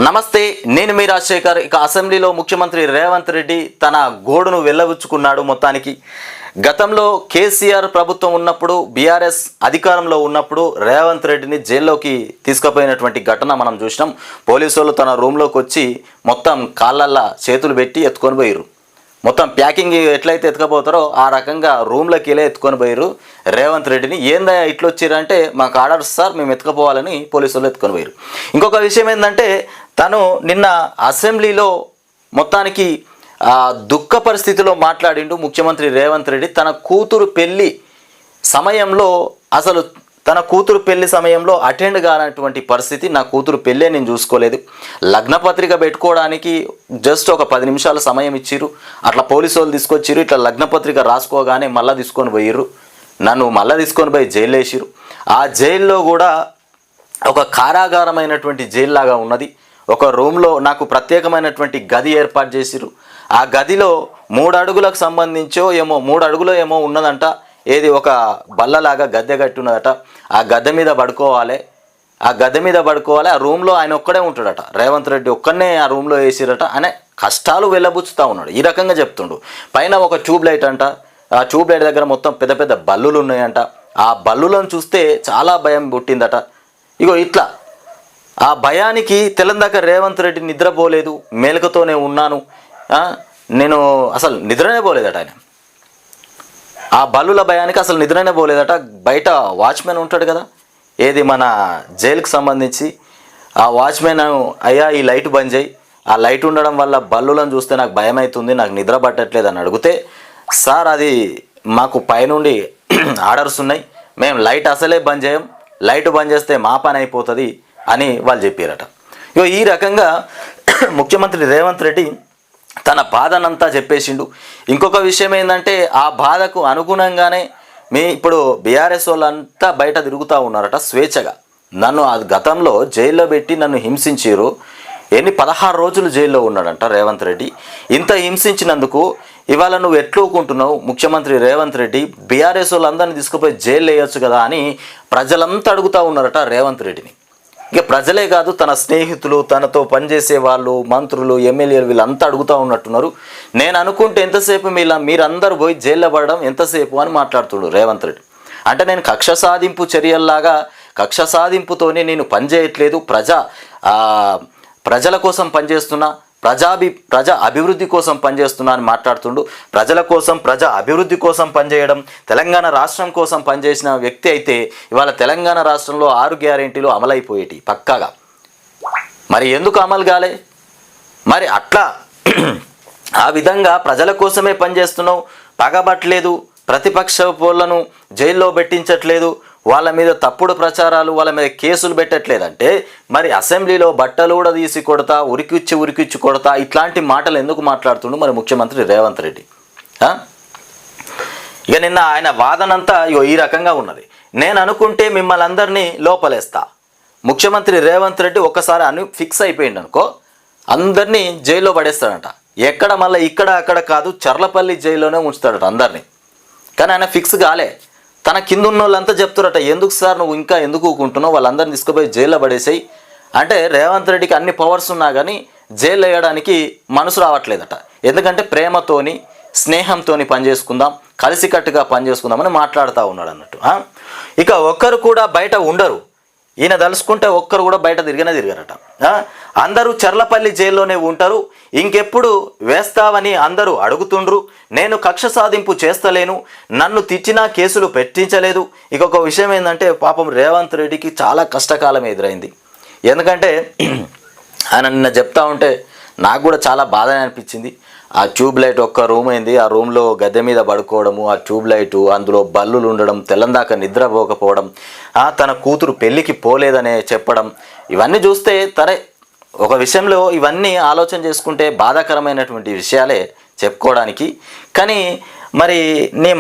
నమస్తే, నేను మీ రాజశేఖర్. ఇక అసెంబ్లీలో ముఖ్యమంత్రి రేవంత్ రెడ్డి తన గోడును వెళ్ళబుచ్చుకున్నాడు. మొత్తానికి గతంలో కేసీఆర్ ప్రభుత్వం ఉన్నప్పుడు, బీఆర్ఎస్ అధికారంలో ఉన్నప్పుడు రేవంత్ రెడ్డిని జైల్లోకి తీసుకుపోయినటువంటి ఘటన మనం చూసినాం. పోలీసు వాళ్ళు తన రూమ్లోకి వచ్చి మొత్తం కాళ్ళల్లో చేతులు పెట్టి ఎత్తుకొని పోయారు. మొత్తం ప్యాకింగ్ ఎట్లయితే ఎత్తుకపోతారో ఆ రకంగా రూమ్లోకి వెళ్ళి ఎత్తుకొని పోయారు రేవంత్ రెడ్డిని. ఏందా ఇట్లా వచ్చారంటే, మాకు ఆర్డర్స్ సార్, మేము ఎత్తుకుపోవాలని పోలీసు వాళ్ళు ఎత్తుకొని పోయారు. ఇంకొక విషయం ఏంటంటే, తను నిన్న అసెంబ్లీలో మొత్తానికి దుఃఖ పరిస్థితిలో మాట్లాడిండు ముఖ్యమంత్రి రేవంత్ రెడ్డి. తన కూతురు పెళ్లి సమయంలో అసలు తన కూతురు పెళ్లి సమయంలో అటెండ్ కానటువంటి పరిస్థితి. నా కూతురు పెళ్ళే నేను చూసుకోలేదు, లగ్నపత్రిక పెట్టుకోవడానికి జస్ట్ ఒక 10 నిమిషాల సమయం ఇచ్చిర్రు. అట్లా పోలీసు వాళ్ళు తీసుకొచ్చిర్రు. ఇట్లా లగ్నపత్రిక రాసుకోగానే మళ్ళీ తీసుకొని పోయిర్రు. నన్ను మళ్ళీ తీసుకొని పోయి జైలు వేసిర్రు. ఆ జైల్లో కూడా ఒక కారాగారమైనటువంటి జైలు లాగా ఉన్నది. ఒక రూమ్లో నాకు ప్రత్యేకమైనటువంటి గది ఏర్పాటు చేసిర్రు. ఆ గదిలో 3 అడుగులకు సంబంధించో ఏమో 3 అడుగులో ఏమో ఉన్నదంట. ఏది ఒక బల్లలాగా గద్దె కట్టి ఉన్నదట. ఆ గద్దె మీద పడుకోవాలి. ఆ రూమ్లో ఆయన ఒక్కడే ఉంటాడట. రేవంత్ రెడ్డి ఒక్కనే ఆ రూమ్లో వేసిరట. అనే కష్టాలు వెళ్ళబుచ్చుతూ ఉన్నాడు. ఈ రకంగా చెప్తుండు. పైన ఒక ట్యూబ్ లైట్ అంట. ఆ ట్యూబ్ లైట్ దగ్గర మొత్తం పెద్ద పెద్ద బల్లులు ఉన్నాయంట. ఆ బల్లులను చూస్తే చాలా భయం పుట్టిందట. ఇగో ఇట్లా ఆ భయానికి తెలంగాణ రేవంత్ రెడ్డి నిద్రపోలేదు, మేలుకతోనే ఉన్నాను, నేను అసలు నిద్రనే పోలేదట. ఆయన ఆ బల్లుల భయానికి అసలు నిద్రనే పోలేదట. బయట వాచ్మెన్ ఉంటాడు కదా, ఏది మన జైలుకి సంబంధించి, ఆ వాచ్మెన్ అయ్యా ఈ లైట్ బంద్ చేయి, ఆ లైట్ ఉండడం వల్ల బల్లులను చూస్తే నాకు భయం అవుతుంది, నాకు నిద్ర పట్టట్లేదు అని అడిగితే, సార్ అది మాకు పైనుండి ఆర్డర్స్ ఉన్నాయి, మేము లైట్ అసలే బంద్ చేయం, లైట్ బంద్ చేస్తే మా పని అయిపోతుంది అని వాళ్ళు చెప్పారట. ఇగో ఈ రకంగా ముఖ్యమంత్రి రేవంత్ రెడ్డి తన బాధనంతా చెప్పేసిండు. ఇంకొక విషయం ఏంటంటే, ఆ బాధకు అనుగుణంగానే ఇప్పుడు బీఆర్ఎస్ వాళ్ళంతా బయట తిరుగుతూ ఉన్నారట స్వేచ్ఛగా. నన్ను గతంలో జైల్లో పెట్టి నన్ను హింసించారు. 16 రోజులు జైల్లో ఉన్నాడంట రేవంత్ రెడ్డి. ఇంత హింసించినందుకు ఇవాళ నువ్వు ఎట్లూకుంటున్నావు ముఖ్యమంత్రి రేవంత్ రెడ్డి, బీఆర్ఎస్ వాళ్ళందరినీ తీసుకుపోయి జైల్లో వేయొచ్చు కదా అని ప్రజలంతా అడుగుతూ ఉన్నారట రేవంత్ రెడ్డిని. ఇక ప్రజలే కాదు, తన స్నేహితులు, తనతో పనిచేసే వాళ్ళు, మంత్రులు, ఎమ్మెల్యేలు వీళ్ళంతా అడుగుతూ ఉన్నట్టున్నారు. నేను అనుకుంటే ఎంతసేపు మీరందరూ పోయి జైల్లో పడడం ఎంతసేపు అని మాట్లాడుతుడు రేవంత్ రెడ్డి. అంటే నేను కక్ష సాధింపు చర్యల్లాగా, కక్ష సాధింపుతోనే నేను పనిచేయట్లేదు, ప్రజల కోసం పనిచేస్తున్నా, ప్రజా అభివృద్ధి కోసం పనిచేస్తున్నా అని మాట్లాడుతుండు. ప్రజల కోసం, ప్రజా అభివృద్ధి కోసం పనిచేయడం, తెలంగాణ రాష్ట్రం కోసం పనిచేసిన వ్యక్తి అయితే ఇవాళ తెలంగాణ రాష్ట్రంలో 6 గ్యారెంటీలు అమలైపోయేటి పక్కాగా. మరి ఎందుకు అమలు కాలే? మరి అట్లా ఆ విధంగా ప్రజల కోసమే పనిచేస్తున్నావు, పగబట్టలేదు, ప్రతిపక్ష పోళ్లను జైల్లో పెట్టించట్లేదు, వాళ్ళ మీద తప్పుడు ప్రచారాలు, వాళ్ళ మీద కేసులు పెట్టట్లేదంటే మరి అసెంబ్లీలో బట్టలు కూడా తీసి కొడతా, ఉరికిచ్చి కొడతా, ఇట్లాంటి మాటలు ఎందుకు మాట్లాడుతుండు మరి ముఖ్యమంత్రి రేవంత్ రెడ్డి? ఇక నిన్న ఆయన వాదనంతా ఈ రకంగా ఉన్నది. నేను అనుకుంటే మిమ్మల్ని అందరినీ లోపలేస్తా. ముఖ్యమంత్రి రేవంత్ రెడ్డి ఒక్కసారి ఫిక్స్ అయిపోయింది అనుకో, అందరినీ జైల్లో పడేస్తాడట. ఎక్కడ మళ్ళీ ఇక్కడ అక్కడ కాదు, చర్లపల్లి జైల్లోనే ఉంచుతాడట అందరినీ. కానీ ఆయన ఫిక్స్ కాలే. తన కింద ఉన్న వాళ్ళంతా చెప్తారట, ఎందుకు సార్ నువ్వు ఇంకా ఎందుకు ఊకుంటున్నావు, వాళ్ళందరినీ తీసుకుపోయి జైల్లో పడేసాయి అంటే రేవంత్ రెడ్డికి అన్ని పవర్స్ ఉన్నా కానీ జైలు వేయడానికి మనసు రావట్లేదట. ఎందుకంటే ప్రేమతోని, స్నేహంతోని పనిచేసుకుందాం, కలిసికట్టుగా పనిచేసుకుందామని మాట్లాడుతూ ఉన్నాడు అన్నట్టు. ఇక ఒక్కరు కూడా బయట ఉండరు. ఈయన తలుసుకుంటే ఒక్కరు కూడా బయట తిరగరట. అందరూ చర్లపల్లి జైల్లోనే ఉంటారు. ఇంకెప్పుడు వేస్తావని అందరూ అడుగుతుండ్రు. నేను కక్ష సాధింపు చేస్తలేను, నన్ను తిట్టినా కేసులు పెట్టించలేదు. ఇంకొక విషయం ఏంటంటే, పాపం రేవంత్ రెడ్డికి చాలా కష్టకాలం ఎదురైంది. ఎందుకంటే ఆయన నిన్న చెప్తా ఉంటే నాకు కూడా చాలా బాధ అనిపించింది. ఆ ట్యూబ్ లైట్ ఒక్క రూమ్ అయింది, ఆ రూమ్లో గద్దె మీద పడుకోవడము, ఆ ట్యూబ్ లైటు, అందులో బల్లులు ఉండడం, తెల్లందాకా నిద్రపోకపోవడం, తన కూతురు పెళ్ళికి పోలేదనే చెప్పడం, ఇవన్నీ చూస్తే ఒక విషయంలో ఇవన్నీ ఆలోచన చేసుకుంటే బాధాకరమైనటువంటి విషయాలే చెప్పుకోవడానికి. కానీ మరి నీ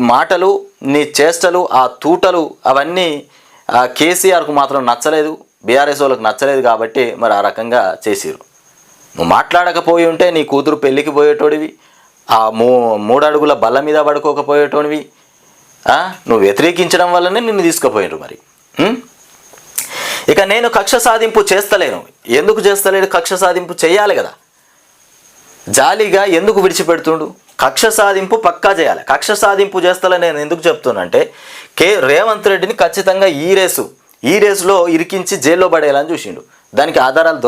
మాటలు నీ చేష్టలు, ఆ తూటలు అవన్నీ కేసీఆర్కు మాత్రం నచ్చలేదు, బీఆర్ఎస్ వాళ్ళకు నచ్చలేదు. కాబట్టి మరి ఆ రకంగా చేసిరు. నువ్వు మాట్లాడకపోయి ఉంటే నీ కూతురు పెళ్ళికి పోయేటోడివి, ఆ 3 అడుగుల బల్ల మీద పడుకోకపోయేటోడివి. నువ్వు వ్యతిరేకించడం వల్లనే నిన్ను తీసుకుపోయినారు మరి. ఇక నేను కక్ష సాధింపు చేస్తలేను. ఎందుకు చేస్తలేడు? కక్ష సాధింపు చేయాలి కదా, జాలీగా ఎందుకు విడిచిపెడుతుండు? కక్ష సాధింపు పక్కా చేయాలి. కక్ష సాధింపు చేస్తలే నేను ఎందుకు చెప్తున్నానంటే రేవంత్ రెడ్డిని ఖచ్చితంగా ఈ రేసులో ఇరికించి జైల్లో పడేయాలని చూసిండు. దానికి ఆధారాలు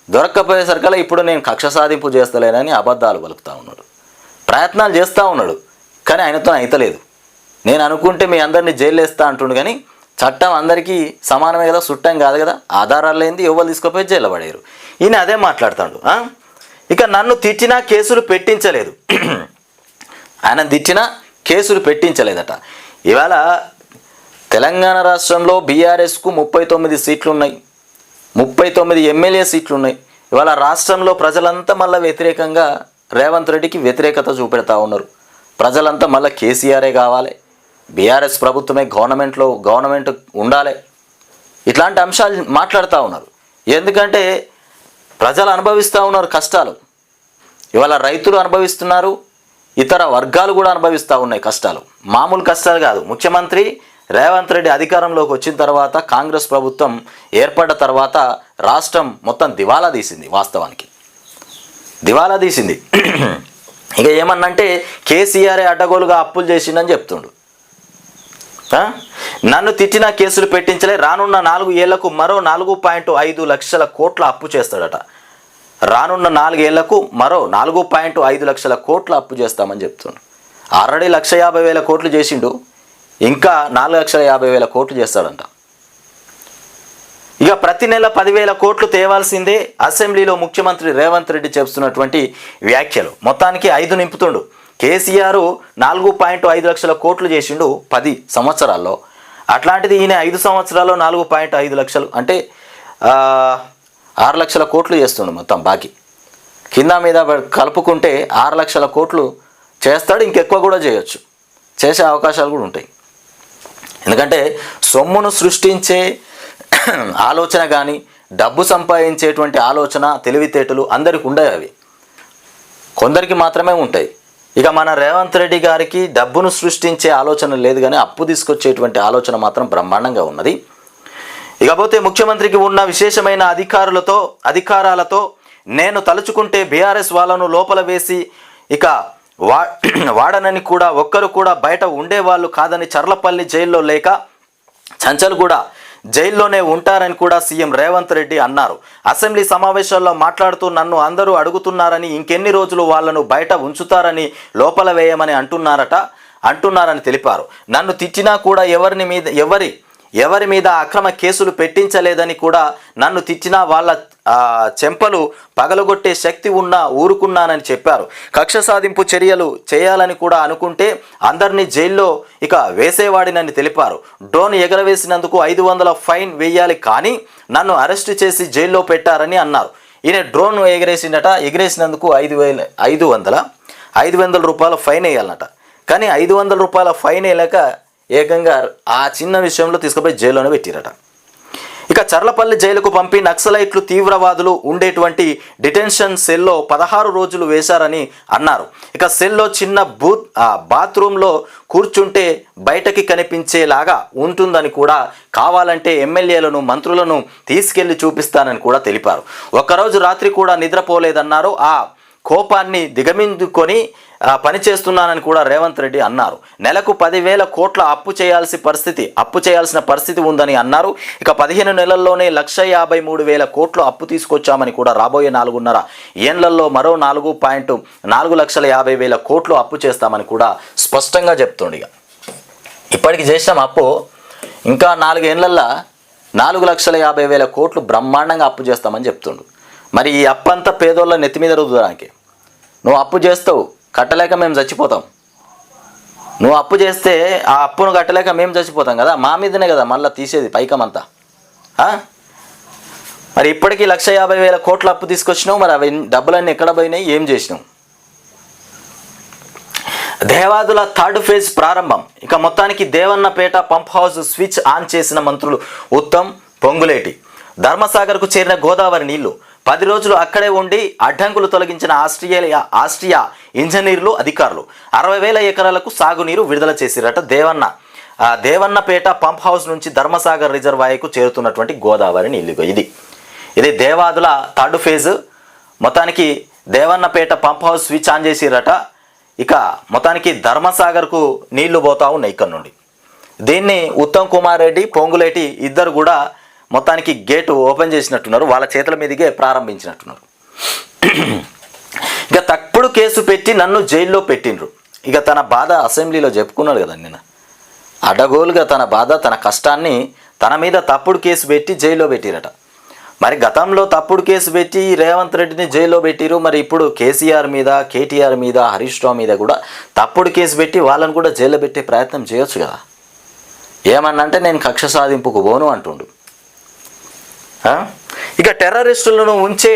దొరక్కపోయేసరికల్లా ఇప్పుడు నేను కక్ష సాధింపు చేస్తలేనని అబద్ధాలు పలుకుతూ ఉన్నాడు, ప్రయత్నాలు చేస్తూ ఉన్నాడు. కానీ ఆయనతో అయితలేదు. నేను అనుకుంటే మీ అందరినీ జైలు వేస్తా అంటుండు, కానీ చట్టం అందరికీ సమానమే కదా, చుట్టం కాదు కదా. ఆధారాలు లేనిది ఎవరు తీసుకుపోయి జైల్లో పడేరు. ఈయన అదే మాట్లాడుతాడు. ఇక నన్ను తిట్టినా కేసులు పెట్టించలేదు. ఆయన తిట్టినా కేసులు పెట్టించలేదట. ఇవాళ తెలంగాణ రాష్ట్రంలో బీఆర్ఎస్కు 39 సీట్లు ఉన్నాయి, 39 ఎమ్మెల్యే సీట్లు ఉన్నాయి. ఇవాళ రాష్ట్రంలో ప్రజలంతా మళ్ళీ వ్యతిరేకంగా రేవంత్ రెడ్డికి వ్యతిరేకత చూపెడతా ఉన్నారు. ప్రజలంతా మళ్ళీ కేసీఆరే కావాలి, బీఆర్ఎస్ ప్రభుత్వమే గవర్నమెంట్ ఉండాలి, ఇట్లాంటి అంశాలు మాట్లాడుతూ ఉన్నారు. ఎందుకంటే ప్రజలు అనుభవిస్తూ ఉన్నారు కష్టాలు. ఇవాళ రైతులు అనుభవిస్తున్నారు, ఇతర వర్గాలు కూడా అనుభవిస్తూ ఉన్నాయి కష్టాలు. మామూలు కష్టాలు కాదు. ముఖ్యమంత్రి రేవంత్ రెడ్డి అధికారంలోకి వచ్చిన తర్వాత, కాంగ్రెస్ ప్రభుత్వం ఏర్పడ్డ తర్వాత రాష్ట్రం మొత్తం దివాలా తీసింది. వాస్తవానికి దివాలా తీసింది. ఇక ఏమన్నంటే కేసీఆరే అడ్డగోలుగా అప్పులు చేసిండని చెప్తుండు. నన్ను తిట్టిన కేసులు పెట్టించలే, రానున్న 4 ఏళ్లకు మరో 4.5 లక్షల కోట్ల అప్పు చేస్తాడట. రానున్న 4 ఏళ్లకు మరో 4.5 లక్షల కోట్ల అప్పు చేస్తామని చెప్తుండు. ఆల్రెడీ 1,50,000 కోట్లు చేసిండు, ఇంకా 4,50,000 కోట్లు చేస్తాడంట. ఇక ప్రతి నెల 10,000 కోట్లు తేవాల్సిందే అసెంబ్లీలో ముఖ్యమంత్రి రేవంత్ రెడ్డి చేస్తున్నటువంటి వ్యాఖ్యలు. మొత్తానికి 5 నింపుతుండు. కేసీఆర్ 4.5 లక్షల కోట్లు చేసిండు 10 సంవత్సరాల్లో. అట్లాంటిది ఈయన 5 సంవత్సరాల్లో 4.5 లక్షలు అంటే 6 లక్షల కోట్లు చేస్తుండు మొత్తం. బాకీ కింద మీద కలుపుకుంటే 6 లక్షల కోట్లు చేస్తాడు. ఇంకెక్కువ కూడా చేయొచ్చు, చేసే అవకాశాలు కూడా ఉంటాయి. ఎందుకంటే సొమ్మును సృష్టించే ఆలోచన కానీ, డబ్బు సంపాదించేటువంటి ఆలోచన, తెలివితేటలు అందరికి ఉండవు. అవి కొందరికి మాత్రమే ఉంటాయి. ఇక మన రేవంత్ రెడ్డి గారికి డబ్బును సృష్టించే ఆలోచన లేదు, కానీ అప్పు తీసుకొచ్చేటువంటి ఆలోచన మాత్రం బ్రహ్మాండంగా ఉన్నది. ఇకపోతే ముఖ్యమంత్రికి ఉన్న విశేషమైన అధికారాలతో నేను తలుచుకుంటే బీఆర్ఎస్ వాళ్ళను లోపల వేసి ఇక వాడనని కూడా ఒక్కరు కూడా బయట ఉండేవాళ్ళు కాదని, చర్లపల్లి జైల్లో లేక చంచల్ కూడా జైల్లోనే ఉంటారని కూడా సీఎం రేవంత్ రెడ్డి అన్నారు. అసెంబ్లీ సమావేశాల్లో మాట్లాడుతూ నన్ను అందరూ అడుగుతున్నారని, ఇంకెన్ని రోజులు వాళ్లను బయట ఉంచుతారని, లోపల వేయమని అంటున్నారని తెలిపారు. నన్ను తిట్టినా కూడా ఎవరి మీద అక్రమ కేసులు పెట్టించలేదని కూడా, నన్ను తిట్టినా వాళ్ళ చెంపలు పగలగొట్టే శక్తి ఉన్నా ఊరుకున్నానని చెప్పారు. కక్ష సాధింపు చర్యలు చేయాలని కూడా అనుకుంటే అందరినీ జైల్లో ఇక వేసేవాడినని తెలిపారు. డ్రోన్ ఎగరవేసినందుకు 500 ఫైన్ వేయాలి, కానీ నన్ను అరెస్టు చేసి జైల్లో పెట్టారని అన్నారు. ఈయన డ్రోన్ ఎగరేసినందుకు 500 రూపాయల ఫైన్ వేయాలన్నట. కానీ 500 రూపాయల ఫైన్ వేయలేక ఏకంగా ఆ చిన్న విషయంలో తీసుకుపోయి జైల్లోనే పెట్టిరట. ఇక చర్లపల్లి జైలుకు పంపి నక్సలైట్లు, తీవ్రవాదులు ఉండేటువంటి డిటెన్షన్ సెల్లో 16 రోజులు వేశారని అన్నారు. ఇక సెల్లో చిన్న బాత్రూంలో కూర్చుంటే బయటకి కనిపించేలాగా ఉంటుందని కూడా, కావాలంటే ఎమ్మెల్యేలను, మంత్రులను తీసుకెళ్లి చూపిస్తానని కూడా తెలిపారు. ఒక్కరోజు రాత్రి కూడా నిద్రపోలేదన్నారు. ఆ కోపాన్ని దిగమిందుకొని పనిచేస్తున్నానని కూడా రేవంత్ రెడ్డి అన్నారు. నెలకు 10,000 కోట్ల అప్పు చేయాల్సిన పరిస్థితి ఉందని అన్నారు. ఇక 15 నెలల్లోనే 1,53,000 కోట్లు అప్పు తీసుకొచ్చామని కూడా, రాబోయే 4.5 ఏళ్లలో మరో 4,50,000 కోట్లు అప్పు చేస్తామని కూడా స్పష్టంగా చెప్తుండే. ఇప్పటికి చేసిన అప్పు ఇంకా 4 ఏళ్లలో 4,50,000 కోట్లు బ్రహ్మాండంగా అప్పు చేస్తామని చెప్తుండు. మరి ఈ అప్పంతా పేదోళ్ళ నెత్తి మీద రుద్దడానికి, నువ్వు అప్పు చేస్తావు, కట్టలేక మేము చచ్చిపోతాం. నువ్వు అప్పు చేస్తే ఆ అప్పును కట్టలేక మేము చచ్చిపోతాం కదా, మా మీదనే కదా మళ్ళీ తీసేది పైకమంతా. మరి ఇప్పటికీ 1,50,000 కోట్ల అప్పు తీసుకొచ్చినావు. మరి అవి డబ్బులన్నీ ఎక్కడ పోయినాయి, ఏం చేసినావు? దేవాదుల 3rd ఫేజ్ ప్రారంభం. ఇక మొత్తానికి Devannapeta pump house switch on చేసిన మంత్రులు ఉత్తమ్, పొంగులేటి. ధర్మసాగర్కు చేరిన గోదావరి నీళ్లు 10 రోజులు అక్కడే ఉండి అడ్డంకులు తొలగించిన ఆస్ట్రియా ఇంజనీర్లు, అధికారులు 60,000 ఎకరాలకు సాగునీరు విడుదల చేసిరట. దేవన్నపేట పంప్ హౌస్ నుంచి ధర్మసాగర్ రిజర్వాయర్కు చేరుతున్నటువంటి గోదావరి నీళ్ళు. ఇది దేవాదుల థర్డ్ ఫేజ్. మొత్తానికి Devannapeta pump house switch on చేసిరట. ఇక మొత్తానికి ధర్మసాగర్కు నీళ్లు పోతా ఉన్నాయి ఇక్కడ నుండి. దీన్ని ఉత్తమ్ కుమార్ రెడ్డి, పొంగులేటి ఇద్దరు కూడా మొత్తానికి గేటు ఓపెన్ చేసినట్టున్నారు, వాళ్ళ చేతుల మీదుగా ప్రారంభించినట్టున్నారు. ఇక తప్పుడు కేసు పెట్టి నన్ను జైల్లో పెట్టిండ్రు. ఇక తన బాధ అసెంబ్లీలో చెప్పుకున్నాడు కదా నిన్న. అడగోలుగా తన బాధ, తన కష్టాన్ని తన మీద తప్పుడు కేసు పెట్టి జైల్లో పెట్టిరట. మరి గతంలో తప్పుడు కేసు పెట్టి రేవంత్ రెడ్డిని జైల్లో పెట్టిరు. మరి ఇప్పుడు కేసీఆర్ మీద, కేటీఆర్ మీద, హరీష్ రావు మీద కూడా తప్పుడు కేసు పెట్టి వాళ్ళని కూడా జైల్లో పెట్టే ప్రయత్నం చేయొచ్చు కదా. ఏమన్నంటే నేను కక్ష సాధింపుకు పోను అంటుండు. ఇక టెర్రరిస్టులను ఉంచే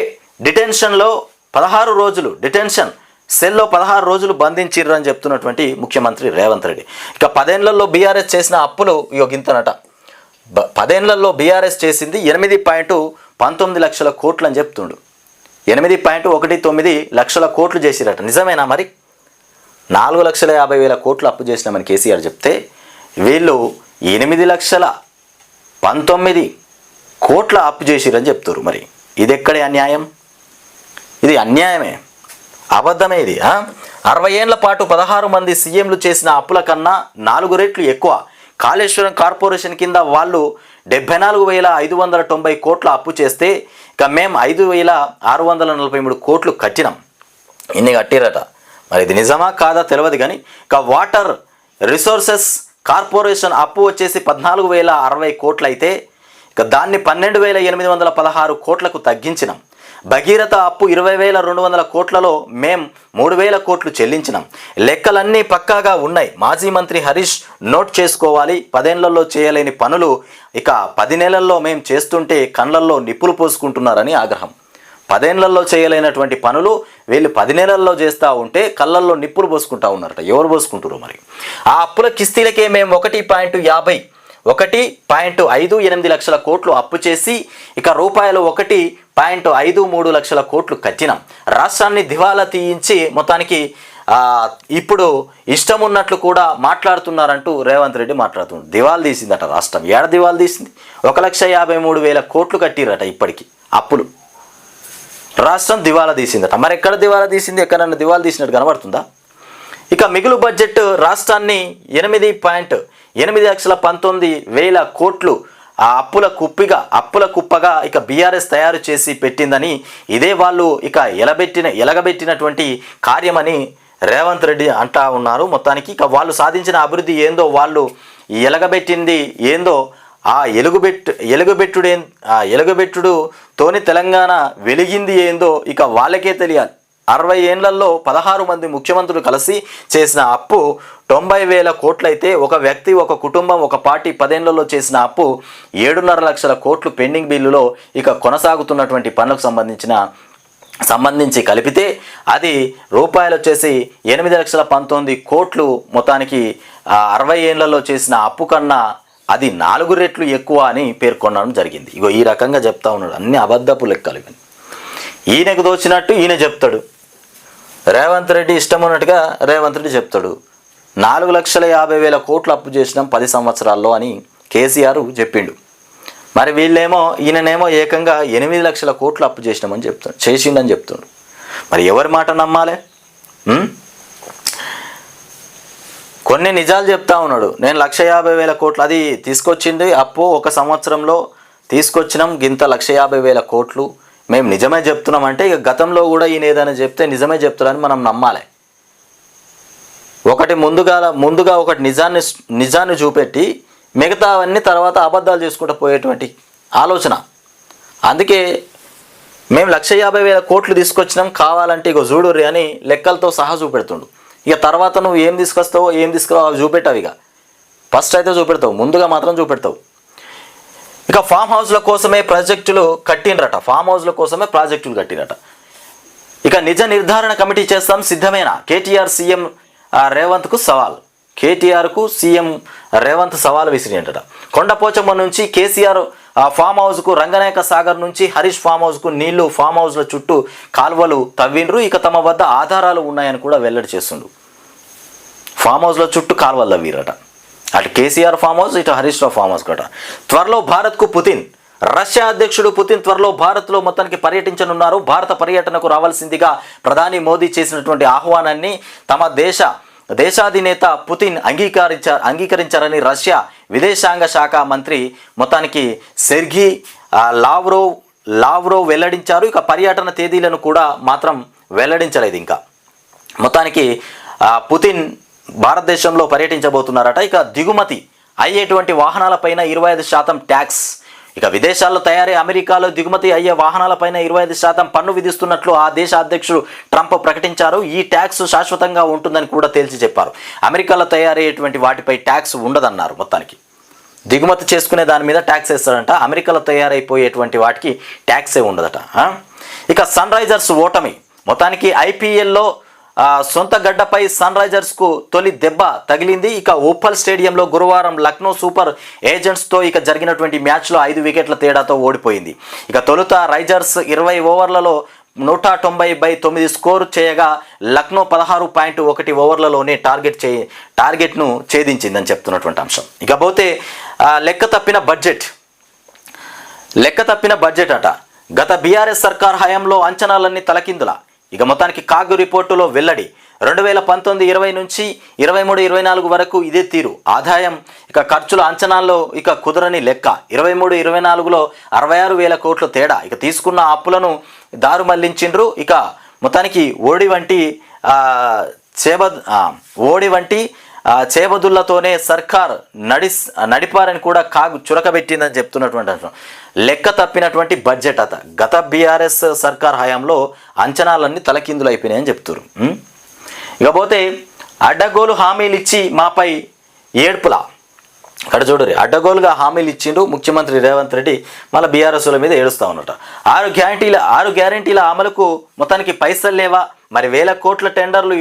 డిటెన్షన్లో 16 రోజులు డిటెన్షన్ సెల్లో 16 రోజులు బంధించిర్రు అని చెప్తున్నటువంటి ముఖ్యమంత్రి రేవంత్ రెడ్డి. ఇక 10 ఏళ్లలో బీఆర్ఎస్ చేసిన అప్పులు గింతనట. 10 ఏళ్లలో బీఆర్ఎస్ చేసింది 8.19 లక్షల కోట్లు అని చెప్తుండు. 8.19 లక్షల కోట్లు చేసిరట. నిజమేనా? మరి 4,50,000 కోట్లు అప్పు చేసినామని కేసీఆర్ చెప్తే వీళ్ళు 8,19,000 కోట్ల అప్పు చేసిరని చెప్తారు. మరి ఇది ఎక్కడే అన్యాయం? ఇది అన్యాయమే, అబద్ధమే ఇది. 60 ఏళ్ల పాటు 16 మంది సీఎంలు చేసిన అప్పుల కన్నా 4 రెట్లు ఎక్కువ. కాళేశ్వరం కార్పొరేషన్ కింద వాళ్ళు 74,590 కోట్ల అప్పు చేస్తే ఇక మేము 5,643 కోట్లు కట్టినాం. ఇన్ని కట్టిరట. మరి ఇది నిజమా కాదా తెలియదు కానీ ఇక వాటర్ రిసోర్సెస్ కార్పొరేషన్ అప్పు వచ్చేసి 14,060 కోట్లు అయితే ఇక దాన్ని 12,816 కోట్లకు తగ్గించినాం. భగీరథ అప్పు 20,200 కోట్లలో మేం 3,000 కోట్లు చెల్లించినాం. లెక్కలన్నీ పక్కాగా ఉన్నాయి. మాజీ మంత్రి హరీష్ నోట్ చేసుకోవాలి. 10 ఏళ్లలో చేయలేని పనులు ఇక 10 నెలల్లో మేం చేస్తుంటే కళ్ళల్లో నిప్పులు పోసుకుంటున్నారని ఆగ్రహం. 10 ఏళ్లలో చేయలేనటువంటి పనులు వీళ్ళు 10 నెలల్లో చేస్తూ ఉంటే కళ్ళల్లో నిప్పులు పోసుకుంటా ఉన్నారట. ఎవరు పోసుకుంటారు మరి? ఆ అప్పుల కిస్తీలకే మేము 1.58 లక్షల కోట్లు అప్పు చేసి ఇక రూపాయలు 1.53 లక్షల కోట్లు కట్టినాం. రాష్ట్రాన్ని దివాలా తీయించి మొత్తానికి ఇప్పుడు ఇష్టం ఉన్నట్లు కూడా మాట్లాడుతున్నారంటూ రేవంత్ రెడ్డి మాట్లాడుతున్నాడు. దివాలా తీసిందట రాష్ట్రం. ఏడ దివాలా తీసింది? 1,53,000 కోట్లు కట్టిరట ఇప్పటికి అప్పులు. రాష్ట్రం దివాలా తీసిందట. మరి ఎక్కడ దివాలా తీసింది? ఎక్కడన్నా దివాలా తీసినట్టు కనబడుతుందా? ఇక మిగులు బడ్జెట్ రాష్ట్రాన్ని 8,19,000 కోట్లు ఆ అప్పుల కుప్పగా ఇక బీఆర్ఎస్ తయారు చేసి పెట్టిందని ఇదే వాళ్ళు ఇక ఎలగబెట్టినటువంటి కార్యమని రేవంత్ రెడ్డి అంటా ఉన్నారు. మొత్తానికి ఇక వాళ్ళు సాధించిన అభివృద్ధి ఏందో, వాళ్ళు ఎలగబెట్టింది ఏందో, ఆ ఎలుగుబెట్టుడుతోని తెలంగాణ వెలిగింది ఏందో ఇక వాళ్ళకే తెలియాలి. 60 ఏళ్లలో 16 మంది ముఖ్యమంత్రులు కలిసి చేసిన అప్పు 90,000 కోట్లయితే ఒక వ్యక్తి, ఒక కుటుంబం, ఒక పార్టీ 10 ఏళ్లలో చేసిన అప్పు 7.5 లక్షల కోట్లు పెండింగ్ బిల్లులో ఇక కొనసాగుతున్నటువంటి పనులకు సంబంధించి కలిపితే అది రూపాయలు వచ్చేసి 8,19,000 కోట్లు. మొత్తానికి 60 ఏళ్లలో చేసిన అప్పు కన్నా అది 4 రెట్లు ఎక్కువ అని పేర్కొనడం జరిగింది. ఇగో ఈ రకంగా చెప్తా ఉన్నాడు. అన్ని అబద్ధపు లెక్కలు ఇవన్నీ. ఈయనకు దోచినట్టు ఈయన చెప్తాడు. రేవంత్ రెడ్డి ఇష్టం ఉన్నట్టుగా రేవంత్ రెడ్డి చెప్తాడు. 4,50,000 కోట్లు అప్పు చేసినాం 10 సంవత్సరాల్లో అని కేసీఆర్ చెప్పిండు. మరి ఈయననేమో ఏకంగా 8 లక్షల కోట్లు అప్పు చేసినామని చేసిండని చెప్తుండు. మరి ఎవరి మాట నమ్మాలి? కొన్ని నిజాలు చెప్తా ఉన్నాడు. నేను 1,50,000 కోట్లు అది తీసుకొచ్చింది అప్పు, 1 సంవత్సరంలో తీసుకొచ్చినాం గింత 1,50,000 కోట్లు, మేము నిజమే చెప్తున్నామంటే ఇక గతంలో కూడా ఈయన ఏదైనా చెప్తే నిజమే చెప్తారని మనం నమ్మాలి. ముందుగా ఒకటి నిజాన్ని చూపెట్టి మిగతా అవన్నీ తర్వాత అబద్ధాలు చేసుకుంటూ పోయేటువంటి ఆలోచన. అందుకే మేము 1,50,000 కోట్లు తీసుకొచ్చినాం, కావాలంటే ఇక చూడుర్రి అని లెక్కలతో సహా చూపెడుతుండు. ఇక తర్వాత నువ్వు ఏం తీసుకొస్తావో ఏం తీసుకురావో అవి చూపెట్టావు. ఇక ఫస్ట్ అయితే చూపెడతావు, ముందుగా మాత్రం చూపెడతావు. ఇక ఫామ్ హౌస్ల కోసమే ప్రాజెక్టులు కట్టినరట. ఇక నిజ నిర్ధారణ కమిటీ చేస్తాం సిద్ధమేనా? కేటీఆర్ సీఎం రేవంత్కు సవాల్. కేటీఆర్కు సీఎం రేవంత్ సవాల్ విసిరిండట. కొండపోచమ్మ నుంచి కేసీఆర్ ఫామ్ హౌస్కు, రంగనాయక సాగర్ నుంచి హరీష్ ఫామ్ హౌస్కు నీళ్లు, ఫామ్ హౌస్ల చుట్టూ కాలువలు తవ్విండ్రు. ఇక తమ వద్ద ఆధారాలు ఉన్నాయని కూడా వెల్లడి చేస్తుండు. ఫామ్ హౌస్ల చుట్టూ కాలువలు తవ్విరట. అటు కేసీఆర్ ఫామ్ హౌస్, ఇటు హరీష్ రావు ఫామ్ హౌస్ కూడా. త్వరలో భారత్కు పుతిన్. రష్యా అధ్యక్షుడు పుతిన్ త్వరలో భారత్లో మొత్తానికి పర్యటించనున్నారు. భారత పర్యటనకు రావాల్సిందిగా ప్రధాని మోదీ చేసినటువంటి ఆహ్వానాన్ని తమ దేశాధినేత పుతిన్ అంగీకరించారని రష్యా విదేశాంగ శాఖ మంత్రి మొత్తానికి సెర్గీ లావ్రోవ్ వెల్లడించారు. ఇక పర్యటన తేదీలను కూడా మాత్రం వెల్లడించలేదు. ఇంకా మొత్తానికి పుతిన్ భారతదేశంలో పర్యటించబోతున్నారట. ఇక దిగుమతి అయ్యేటువంటి వాహనాలపైన 25% ట్యాక్స్. ఇక విదేశాల్లో తయారీ అమెరికాలో దిగుమతి అయ్యే వాహనాలపైన 25% పన్ను విధిస్తున్నట్లు ఆ దేశ అధ్యక్షుడు ట్రంప్ ప్రకటించారు. ఈ ట్యాక్స్ శాశ్వతంగా ఉంటుందని కూడా తేల్చి చెప్పారు. అమెరికాలో తయారయ్యేటువంటి వాటిపై ట్యాక్స్ ఉండదన్నారు. మొత్తానికి దిగుమతి చేసుకునే దాని మీద ట్యాక్స్ వేస్తాడంట. అమెరికాలో తయారైపోయేటువంటి వాటికి ట్యాక్సే ఉండదట. ఇక సన్ రైజర్స్ ఓటమి. మొత్తానికి ఐపీఎల్లో సొంత గడ్డపై సన్ రైజర్స్కు తొలి దెబ్బ తగిలింది. ఇక ఉప్పల్ స్టేడియంలో గురువారం లక్నో సూపర్ ఏజెంట్స్తో ఇక జరిగినటువంటి మ్యాచ్లో 5 వికెట్ల తేడాతో ఓడిపోయింది. ఇక తొలుత రైజర్స్ 20 ఓవర్లలో 190/9 స్కోరు చేయగా లక్నో 16.1 ఓవర్లలోనే టార్గెట్ను ఛేదించిందని చెప్తున్నటువంటి అంశం. ఇకపోతే లెక్క తప్పిన బడ్జెట్ అట. గత బీఆర్ఎస్ సర్కార్ హయాంలో అంచనాలన్నీ తలకిందుల. ఇక మొత్తానికి కాగు రిపోర్టులో వెల్లడి. 2019-20 నుంచి 23-24 వరకు ఇదే తీరు. ఆదాయం ఇక ఖర్చుల అంచనాల్లో ఇక కుదరని లెక్క. 23-24లో 66,000 కోట్ల తేడా. ఇక తీసుకున్న అప్పులను దారు మళ్లించిండ్రు. ఇక మొత్తానికి ఓడి వంటి చేబదుళ్లతోనే సర్కార్ నడిపారని కూడా కాగు చురకబెట్టిందని చెప్తున్నటువంటి అంశం. లెక్క తప్పినటువంటి బడ్జెట్ అత. గత బీఆర్ఎస్ సర్కార్ హయాంలో అంచనాలన్నీ తలకిందులు అయిపోయినాయని చెప్తున్నారు. ఇకపోతే అడ్డగోలు హామీలు ఇచ్చి మాపై ఏడ్పులా. అక్కడ చూడరు, అడ్డగోలుగా హామీలు ఇచ్చిండు ముఖ్యమంత్రి రేవంత్ రెడ్డి. మళ్ళీ బీఆర్ఎస్ల మీద ఏడుస్తూ ఉన్నట. 6 గ్యారెంటీల అమలుకు మొత్తానికి పైసలు లేవా, మరి 1,000 కోట్ల టెండర్లు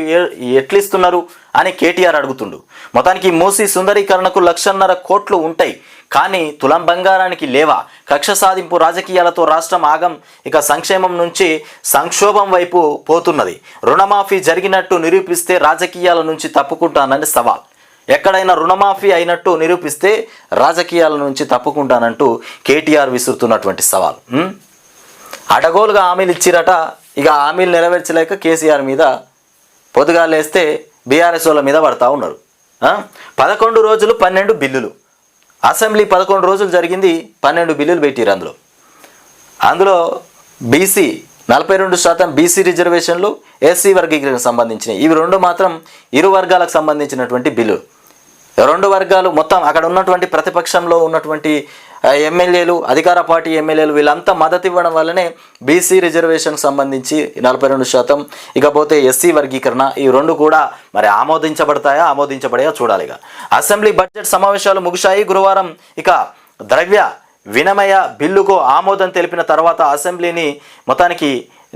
ఎట్లిస్తున్నారు అని కేటీఆర్ అడుగుతుండు. మొత్తానికి మూసి సుందరీకరణకు 1,50,000 కోట్లు ఉంటాయి, కానీ తులం బంగారానికి లేవా? కక్ష సాధింపు రాజకీయాలతో రాష్ట్రం ఆగం. ఇక సంక్షేమం నుంచి సంక్షోభం వైపు పోతున్నది. రుణమాఫీ జరిగినట్టు నిరూపిస్తే రాజకీయాల నుంచి తప్పుకుంటానని సవాల్. ఎక్కడైనా రుణమాఫీ అయినట్టు నిరూపిస్తే రాజకీయాల నుంచి తప్పుకుంటానంటూ కేటీఆర్ విసురుతున్నటువంటి సవాల్. అడగోలుగా హామీలు ఇచ్చిరట. ఇక హామీలు నెరవేర్చలేక కేసీఆర్ మీద పొద్దుగాలేస్తే బీఆర్ఎస్ వాళ్ళ మీద పడతా ఉన్నారు. 11 రోజులు 12 బిల్లులు. అసెంబ్లీ 11 రోజులు జరిగింది, 12 బిల్లులు పెట్టిరు. అందులో బీసీ 42% బీసీ రిజర్వేషన్లు, ఎస్సీ వర్గీకరణకు సంబంధించినవి. ఇవి 2 మాత్రం ఇరు వర్గాలకు సంబంధించినటువంటి బిల్లు. 2 వర్గాలు మొత్తం అక్కడ ఉన్నటువంటి ప్రతిపక్షంలో ఉన్నటువంటి ఎమ్మెల్యేలు, అధికార పార్టీ ఎమ్మెల్యేలు వీళ్ళంతా మద్దతు ఇవ్వడం వల్లనే బీసీ రిజర్వేషన్కి సంబంధించి 42%, ఇకపోతే ఎస్సీ వర్గీకరణ, ఈ 2 కూడా మరి ఆమోదించబడాయా చూడాలి. ఇక అసెంబ్లీ బడ్జెట్ సమావేశాలు ముగిశాయి. గురువారం ఇక ద్రవ్య వినిమయ బిల్లుకు ఆమోదం తెలిపిన తర్వాత అసెంబ్లీని మొత్తానికి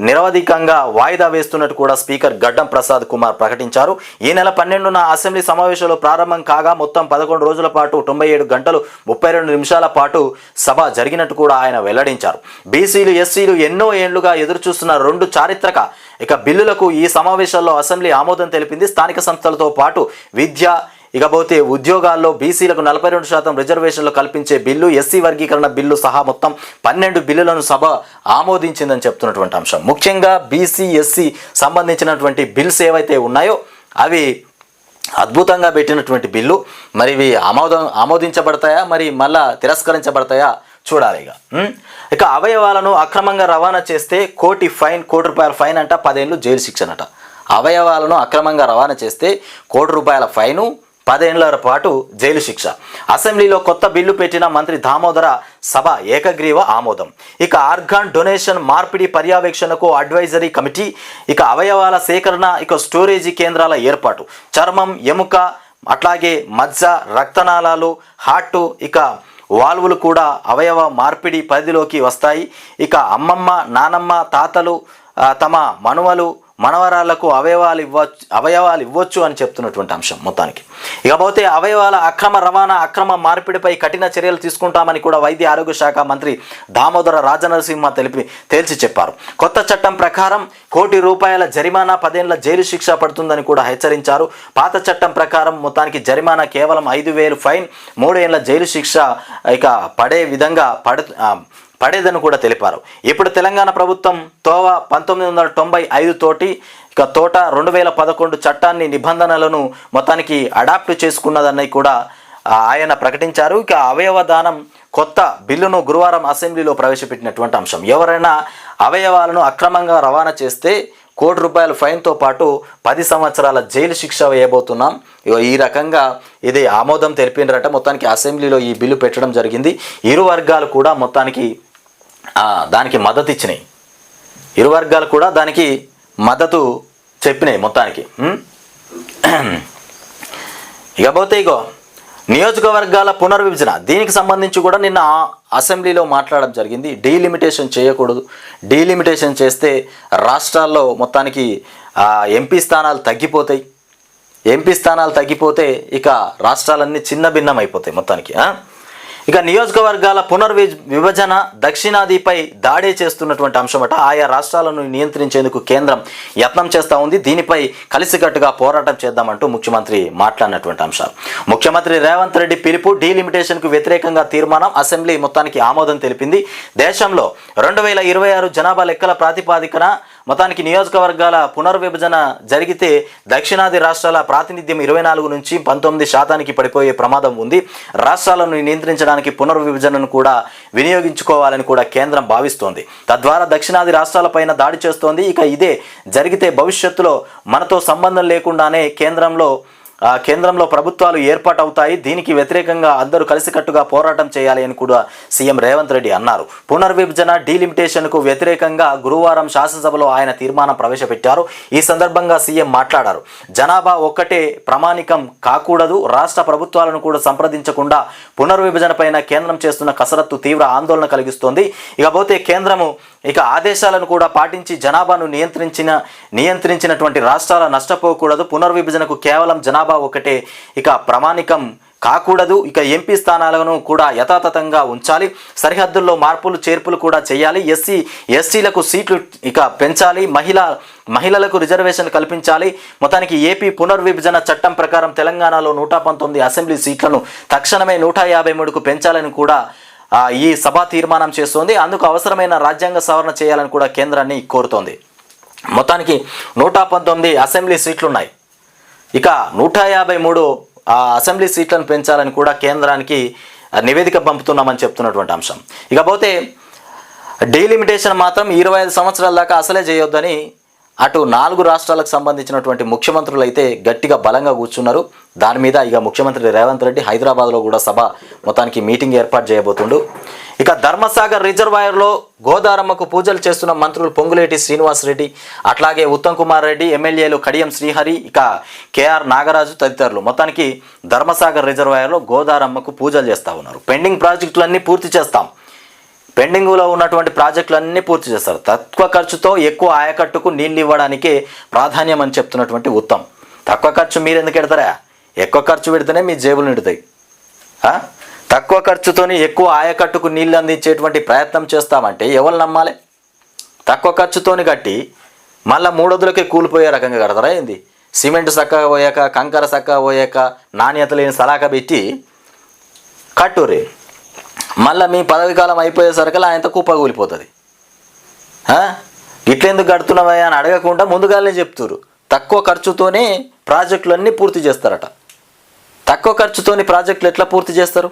నిరవధికంగా వాయిదా వేస్తున్నట్టు కూడా స్పీకర్ గడ్డం ప్రసాద్ కుమార్ ప్రకటించారు. ఈ నెల 12న అసెంబ్లీ సమావేశాలు ప్రారంభం కాగా మొత్తం 11 రోజుల పాటు 97 గంటలు 32 నిమిషాల పాటు సభ జరిగినట్టు కూడా ఆయన వెల్లడించారు. బీసీలు, ఎస్సీలు ఎన్నో ఏళ్లుగా ఎదురుచూస్తున్న 2 చారిత్రక ఇక బిల్లులకు ఈ సమావేశాల్లో అసెంబ్లీ ఆమోదం తెలిపింది. స్థానిక సంస్థలతో పాటు విద్య, ఇకపోతే ఉద్యోగాల్లో బీసీలకు 42% రిజర్వేషన్లు కల్పించే బిల్లు, ఎస్సీ వర్గీకరణ బిల్లు సహా మొత్తం 12 బిల్లులను సభ ఆమోదించిందని చెప్తున్నటువంటి అంశం. ముఖ్యంగా బీసీ, ఎస్సీ సంబంధించినటువంటి బిల్స్ ఏవైతే ఉన్నాయో అవి అద్భుతంగా పెట్టినటువంటి బిల్లు. మరి ఇవి ఆమోదించబడతాయా, మరి మళ్ళా తిరస్కరించబడతాయా చూడాలి. ఇక అవయవాలను అక్రమంగా రవాణా చేస్తే కోటి రూపాయల ఫైన్ అంట, 10 ఏళ్ళు జైలు శిక్షనట. అవయవాలను అక్రమంగా రవాణా చేస్తే ₹1 కోటి ఫైను, 10 ఏళ్ల పాటు జైలు శిక్ష. అసెంబ్లీలో కొత్త బిల్లు పెట్టిన మంత్రి దామోదర, సభ ఏకగ్రీవ ఆమోదం. ఇక ఆర్గాన్ డొనేషన్ మార్పిడి పర్యవేక్షణకు అడ్వైజరీ కమిటీ. ఇక అవయవాల సేకరణ, ఇక స్టోరేజీ కేంద్రాల ఏర్పాటు. చర్మం, ఎముక, అట్లాగే మజ్జ, రక్తనాళాలు, హార్ట్, ఇక వాల్వులు కూడా అవయవ మార్పిడి పరిధిలోకి వస్తాయి. ఇక అమ్మమ్మ, నానమ్మ, తాతలు తమ మనుమలు, మనవరాళ్లకు అవయవాలు ఇవ్వచ్చు అని చెప్తున్నటువంటి అంశం మొత్తానికి. ఇకపోతే అవయవాల అక్రమ రవాణా, అక్రమ మార్పిడిపై కఠిన చర్యలు తీసుకుంటామని కూడా వైద్య ఆరోగ్య శాఖ మంత్రి దామోదర రాజనరసింహ తేల్చి చెప్పారు. కొత్త చట్టం ప్రకారం ₹1,00,00,000 జరిమానా, 10 ఏళ్ల జైలు శిక్ష పడుతుందని కూడా హెచ్చరించారు. పాత చట్టం ప్రకారం మొత్తానికి జరిమానా కేవలం 5,000 ఫైన్, 3 ఏళ్ల జైలు శిక్ష ఇక పడే విధంగా పడేదని కూడా తెలిపారు. ఇప్పుడు తెలంగాణ ప్రభుత్వం తోవ 1995 తోటి ఇక తోట 2011 చట్టాన్ని నిబంధనలను మొత్తానికి అడాప్ట్ చేసుకున్నదని కూడా ఆయన ప్రకటించారు. ఇక అవయవ దానం కొత్త బిల్లును గురువారం అసెంబ్లీలో ప్రవేశపెట్టినటువంటి అంశం. ఎవరైనా అవయవాలను అక్రమంగా రవాణా చేస్తే ₹1,00,00,000 ఫైన్తో పాటు 10 సంవత్సరాల జైలు శిక్ష వేయబోతున్నాం. ఈ రకంగా ఇది ఆమోదం తెలిపినరట. మొత్తానికి అసెంబ్లీలో ఈ బిల్లు పెట్టడం జరిగింది. ఇరు వర్గాలు కూడా మొత్తానికి దానికి మద్దతు ఇచ్చినాయి. ఇరు వర్గాలు కూడా దానికి మద్దతు చెప్పినాయి మొత్తానికి. ఇకపోతే నియోజకవర్గాల పునర్విభజన, దీనికి సంబంధించి కూడా నిన్న అసెంబ్లీలో మాట్లాడడం జరిగింది. డీలిమిటేషన్ చేయకూడదు. డీలిమిటేషన్ చేస్తే రాష్ట్రాల్లో మొత్తానికి ఎంపీ స్థానాలు తగ్గిపోతాయి. ఎంపీ స్థానాలు తగ్గిపోతే ఇక రాష్ట్రాలన్నీ చిన్న భిన్నం అయిపోతాయి మొత్తానికి. ఇక నియోజకవర్గాల పునర్విభజన దక్షిణాదిపై దాడి చేస్తున్నటువంటి అంశమట. ఆయా రాష్ట్రాలను నియంత్రించేందుకు కేంద్రం యత్నం చేస్తూ ఉంది. దీనిపై కలిసికట్టుగా పోరాటం చేద్దామంటూ ముఖ్యమంత్రి మాట్లాడినటువంటి అంశాలు. ముఖ్యమంత్రి రేవంత్ రెడ్డి పిలుపు, డీలిమిటేషన్కు వ్యతిరేకంగా తీర్మానం అసెంబ్లీ మొత్తానికి ఆమోదం తెలిపింది. దేశంలో 2026 జనాభా లెక్కల ప్రాతిపాదికన మొత్తానికి నియోజకవర్గాల పునర్విభజన జరిగితే దక్షిణాది రాష్ట్రాల ప్రాతినిధ్యం 24 నుంచి 19% పడిపోయే ప్రమాదం ఉంది. రాష్ట్రాలను నియంత్రించడానికి పునర్విభజనను కూడా వినియోగించుకోవాలని కూడా కేంద్రం భావిస్తోంది. తద్వారా దక్షిణాది రాష్ట్రాలపైన దాడి చేస్తోంది. ఇక ఇదే జరిగితే భవిష్యత్తులో మనతో సంబంధం లేకుండానే కేంద్రంలో ప్రభుత్వాలు ఏర్పాటవుతాయి. దీనికి వ్యతిరేకంగా అందరూ కలిసికట్టుగా పోరాటం చేయాలి అని కూడా సీఎం రేవంత్ రెడ్డి అన్నారు. పునర్విభజన డీలిమిటేషన్కు వ్యతిరేకంగా గురువారం శాసనసభలో ఆయన తీర్మానం ప్రవేశపెట్టారు. ఈ సందర్భంగా సీఎం మాట్లాడారు. జనాభా ఒక్కటే ప్రమాణికం కాకూడదు. రాష్ట్ర ప్రభుత్వాలను కూడా సంప్రదించకుండా పునర్విభజనపైన కేంద్రం చేస్తున్న కసరత్తు తీవ్ర ఆందోళన కలిగిస్తోంది. ఇకపోతే కేంద్రము ఆదేశాలను కూడా పాటించి జనాభాను నియంత్రించినటువంటి రాష్ట్రాల నష్టపోకూడదు. పునర్విభజనకు కేవలం జనాభా ఒకటే ప్రమాణికం కాకూడదు. ఎంపీ స్థానాలను కూడా యథాతథంగా ఉంచాలి. సరిహద్దుల్లో మార్పులు చేర్పులు కూడా చేయాలి. ఎస్సీలకు సీట్లు పెంచాలి. మహిళలకు రిజర్వేషన్ కల్పించాలి. మొత్తానికి ఏపీ పునర్విభజన చట్టం ప్రకారం తెలంగాణలో 119 అసెంబ్లీ సీట్లను తక్షణమే 153కు పెంచాలని కూడా ఈ సభ తీర్మానం చేస్తోంది. అందుకు అవసరమైన రాజ్యాంగ సవరణ చేయాలని కూడా కేంద్రాన్ని కోరుతోంది. మొత్తానికి 119 అసెంబ్లీ సీట్లున్నాయి. 153 అసెంబ్లీ సీట్లను పెంచాలని కూడా కేంద్రానికి నివేదిక పంపుతున్నామని చెప్తున్నటువంటి అంశం. ఇకపోతే డీలిమిటేషన్ మాత్రం 25 సంవత్సరాల దాకా అసలే చేయొద్దని అటు 4 రాష్ట్రాలకు సంబంధించినటువంటి ముఖ్యమంత్రులు అయితే గట్టిగా బలంగా కూర్చున్నారు. దాని మీద ముఖ్యమంత్రి రేవంత్ రెడ్డి హైదరాబాద్లో కూడా సభ మొత్తానికి మీటింగ్ ఏర్పాటు చేయబోతుండు. ధర్మసాగర్ రిజర్వాయర్లో గోదారమ్మకు పూజలు చేస్తున్న మంత్రులు పొంగులేటి శ్రీనివాసరెడ్డి, అట్లాగే ఉత్తమ్ కుమార్ రెడ్డి, ఎమ్మెల్యేలు కడియం శ్రీహరి, కేఆర్ నాగరాజు తదితరులు మొత్తానికి ధర్మసాగర్ రిజర్వాయర్లో గోదారమ్మకు పూజలు చేస్తూ ఉన్నారు. పెండింగ్ ప్రాజెక్టులన్నీ పూర్తి చేస్తాం. పెండింగ్లో ఉన్నటువంటి ప్రాజెక్టులన్నీ పూర్తి చేస్తారు. తక్కువ ఖర్చుతో ఎక్కువ ఆయకట్టుకు నీళ్ళు ఇవ్వడానికే ప్రాధాన్యం అని చెప్తున్నటువంటి ఉత్తమ్. తక్కువ ఖర్చు మీరు ఎందుకు పెడతారా? ఎక్కువ ఖర్చు పెడితేనే మీ జేబులు నిండుతాయి. తక్కువ ఖర్చుతోని ఎక్కువ ఆయకట్టుకు నీళ్ళు అందించేటువంటి ప్రయత్నం చేస్తామంటే ఎవరు నమ్మాలి? తక్కువ ఖర్చుతోని కట్టి మళ్ళీ 3 రోజులకే కూలిపోయే రకంగా కడతారా ఏంది? సిమెంట్ చక్కగా పోయాక, కంకర చక్కగా పోయాక, నాణ్యత లేని సలాక పెట్టి కట్టురే, మళ్ళీ మీ పదవి కాలం అయిపోయేసరికి ఆయనతో కుప్ప కూలిపోతుంది. ఇట్లెందుకు కడుతున్నావా అని అడగకుండా ముందుగానే చెప్తున్నారు. తక్కువ ఖర్చుతోనే ప్రాజెక్టులన్నీ పూర్తి చేస్తారట. తక్కువ ఖర్చుతోని ప్రాజెక్టులు ఎట్లా పూర్తి చేస్తారు?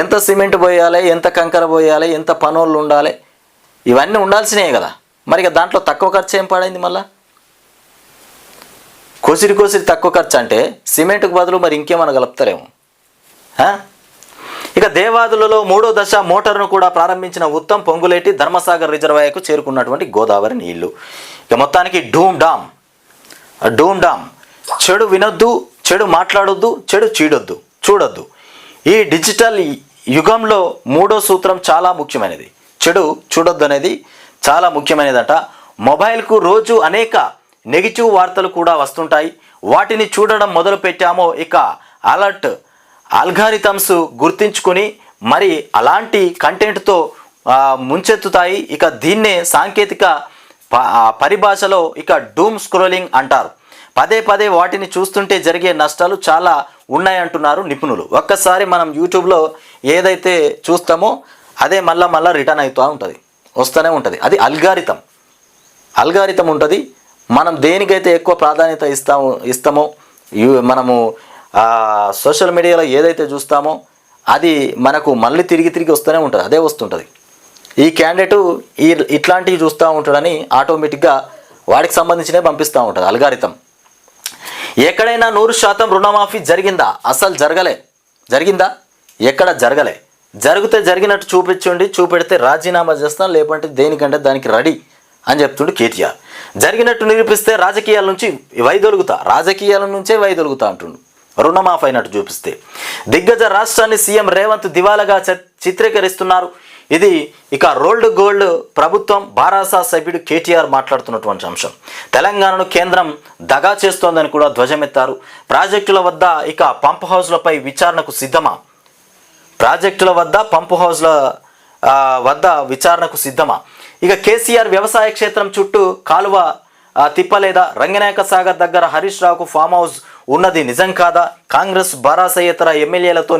ఎంత సిమెంట్ పోయాలి, ఎంత కంకర పోయాలి, ఎంత పనోళ్ళు ఉండాలి, ఇవన్నీ ఉండాల్సినవి కదా. మరి దాంట్లో తక్కువ ఖర్చు ఏం పడైంది? మళ్ళా కొసిరి తక్కువ ఖర్చు అంటే సిమెంట్కు బదులు మరి ఇంకేమైనా కలుపుతారేమో. దేవాదులలో 3వ దశ మోటార్ను కూడా ప్రారంభించిన ఉత్తమ్, పొంగులేటి ధర్మసాగర్ రిజర్వాయర్కు చేరుకున్నటువంటి గోదావరి నీళ్లు. మొత్తానికి డూమ్ డామ్. చెడు వినొద్దు, చెడు మాట్లాడొద్దు, చెడు చూడొద్దు. ఈ డిజిటల్ యుగంలో 3వ సూత్రం చాలా ముఖ్యమైనది. చెడు చూడొద్దు అనేది చాలా ముఖ్యమైనదట. మొబైల్కు రోజు అనేక నెగిటివ్ వార్తలు కూడా వస్తుంటాయి. వాటిని చూడడం మొదలు పెట్టామో ఇక అలర్ట్ ఆల్గారిథమ్స్ గుర్తించుకొని మరి అలాంటి కంటెంట్తో ముంచెత్తుతాయి. ఇక దీన్నే సాంకేతిక పరిభాషలో ఇక డూమ్ స్క్రోలింగ్ అంటారు. పదే పదే వాటిని చూస్తుంటే జరిగే నష్టాలు చాలా ఉన్నాయంటున్నారు నిపుణులు. ఒక్కసారి మనం యూట్యూబ్లో ఏదైతే చూస్తామో అదే మళ్ళా రిటర్న్ అవుతూ ఉంటుంది, వస్తూనే ఉంటుంది. అది అల్గారిథం ఉంటుంది. మనం దేనికైతే ఎక్కువ ప్రాధాన్యత ఇస్తామో మనము సోషల్ మీడియాలో ఏదైతే చూస్తామో అది మనకు మళ్ళీ తిరిగి వస్తూనే ఉంటుంది, అదే వస్తుంటుంది. ఈ క్యాండిడేటు ఇట్లాంటివి చూస్తూ ఉంటాడని ఆటోమేటిక్గా వాడికి సంబంధించినవి పంపిస్తూ ఉంటుంది అల్గారిథం. ఎక్కడైనా 100% రుణమాఫీ జరిగిందా? అసలు జరిగిందా? ఎక్కడ జరగలే. జరిగితే జరిగినట్టు చూపెడితే రాజీనామా చేస్తాం, లేకుంటే దేనికంటే దానికి రెడీ అని చెప్తుండు కేటీఆర్. జరిగినట్టు నిరూపిస్తే రాజకీయాల నుంచే వైదొలుగుతా అంటుండు. రుణమాఫీ అయినట్టు చూపిస్తే దిగ్గజ రాష్ట్రాన్ని సీఎం రేవంత్ దివాలాగా చిత్రీకరిస్తున్నారు. ఇది ఇక రోల్డ్ గోల్డ్ ప్రభుత్వం బారాసా సభ్యుడు కేటీఆర్ మాట్లాడుతున్నటువంటి అంశం. తెలంగాణను కేంద్రం దగా చేస్తోందని కూడా ధ్వజమెత్తారు. ప్రాజెక్టుల వద్ద ఇక పంప్ హౌస్లపై విచారణకు సిద్ధమా? ఇక కేసీఆర్ వ్యవసాయ క్షేత్రం చుట్టూ కాలువ తిప్పలేదా? రంగనాయక సాగర్ దగ్గర హరీష్ రావుకు ఫామ్ హౌస్ ఉన్నది నిజం కాదా? కాంగ్రెస్ బారాసయేతర ఎమ్మెల్యేలతో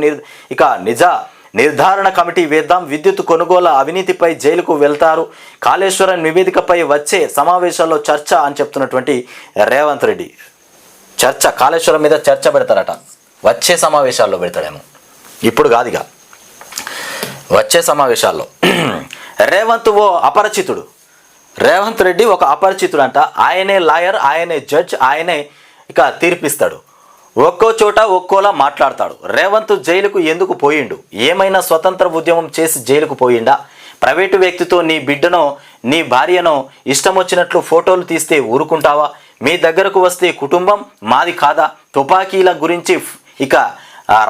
నిర్ధారణ కమిటీ వేద్దాం. విద్యుత్ కొనుగోలు అవినీతిపై జైలుకు వెళ్తారు. కాళేశ్వరం నివేదికపై వచ్చే సమావేశాల్లో చర్చ అని చెప్తున్నటువంటి రేవంత్ రెడ్డి. కాళేశ్వరం మీద చర్చ పెడతారట, వచ్చే సమావేశాల్లో పెడతాడేమో, ఇప్పుడు కాదుగా, వచ్చే సమావేశాల్లో. రేవంత్ రెడ్డి ఒక అపరిచితుడు అంట. ఆయనే లాయర్, ఆయనే జడ్జ్, ఆయనే ఇక తీర్పిస్తాడు. ఒక్కో చోట ఒక్కోలా మాట్లాడతాడు. రేవంత్ జైలుకు ఎందుకు పోయిండు? ఏమైనా స్వతంత్ర ఉద్యమం చేసి జైలుకు పోయిండా? ప్రైవేటు వ్యక్తితో నీ బిడ్డనో నీ భార్యనో ఇష్టం వచ్చినట్లు ఫోటోలు తీస్తే ఊరుకుంటావా? మీ దగ్గరకు వస్తే కుటుంబం మాది కాదా? తుపాకీల గురించి ఇక